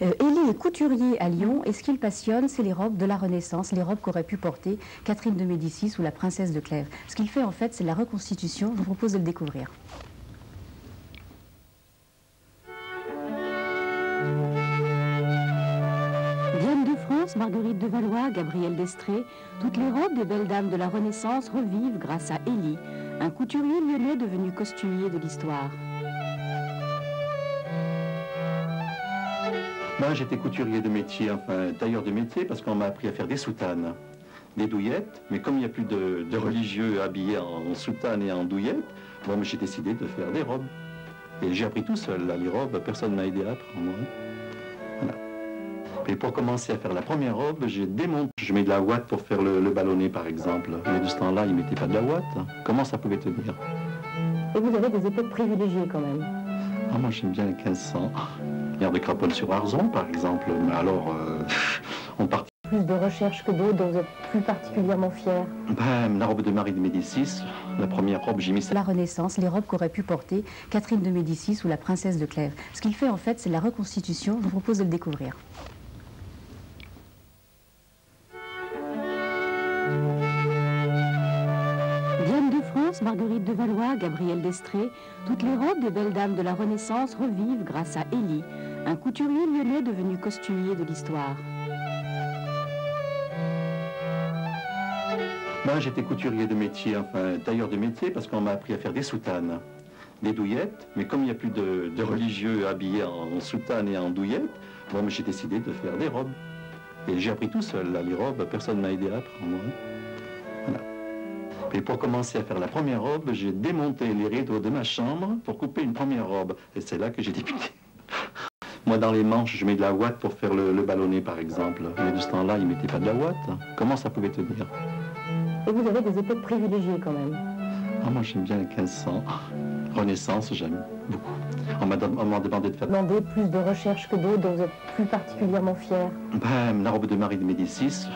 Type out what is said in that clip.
Élie est couturier à Lyon et ce qui le passionne, c'est les robes de la Renaissance, les robes qu'aurait pu porter Catherine de Médicis ou la princesse de Clèves. Ce qu'il fait en fait, c'est la reconstitution. Je vous propose de le découvrir. Diane de France, Marguerite de Valois, Gabrielle d'Estrées, toutes les robes des belles dames de la Renaissance revivent grâce à Élie, un couturier lyonnais devenu costumier de l'histoire. Moi, j'étais couturier de métier, enfin tailleur de métier, parce qu'on m'a appris à faire des soutanes, des douillettes. Mais comme il n'y a plus de religieux habillés en soutane et en douillettes, bon, j'ai décidé de faire des robes. Et j'ai appris tout seul, là, les robes, personne ne m'a aidé à apprendre. Voilà. Et pour commencer à faire la première robe, j'ai démonté. Je mets de la ouate pour faire le ballonnet, par exemple. Mais de ce temps-là, ils ne mettaient pas de la ouate. Comment ça pouvait tenir? Et vous avez des époques privilégiées quand même. Ah, moi, j'aime bien les 1500. Mère de Craponne-sur-Arzon, par exemple. Mais alors, on partit. Plus de recherches que d'autres dont vous êtes plus particulièrement fiers. Ben, la robe de Marie de Médicis, la première robe, j'ai mis ça. La Renaissance, les robes qu'aurait pu porter Catherine de Médicis ou la princesse de Clèves. Ce qu'il fait en fait, c'est la reconstitution. Je vous propose de le découvrir. Diane de France, Marguerite de Valois, Gabrielle d'Estrées, toutes les robes des belles dames de la Renaissance revivent grâce à Élie, un couturier lyonnais devenu costumier de l'histoire. Moi, j'étais couturier de métier, enfin tailleur de métier, parce qu'on m'a appris à faire des soutanes, des douillettes. Mais comme il n'y a plus de religieux habillés en soutane et en douillettes, bon, j'ai décidé de faire des robes. Et j'ai appris tout seul, là, les robes, personne ne m'a aidé à apprendre. Voilà. Et pour commencer à faire la première robe, j'ai démonté les rideaux de ma chambre pour couper une première robe. Et c'est là que j'ai débuté. Moi, dans les manches, je mets de la ouate pour faire le ballonnet, par exemple. Mais de ce temps-là, ils ne mettaient pas de la ouate. Comment ça pouvait tenir? Et vous avez des époques privilégiées quand même. Ah, moi, j'aime bien les 1500. Renaissance, j'aime beaucoup. On m'a demandé de faire... Demandez plus de recherches que d'autres dont vous êtes plus particulièrement fiers. Ben, la robe de Marie de Médicis,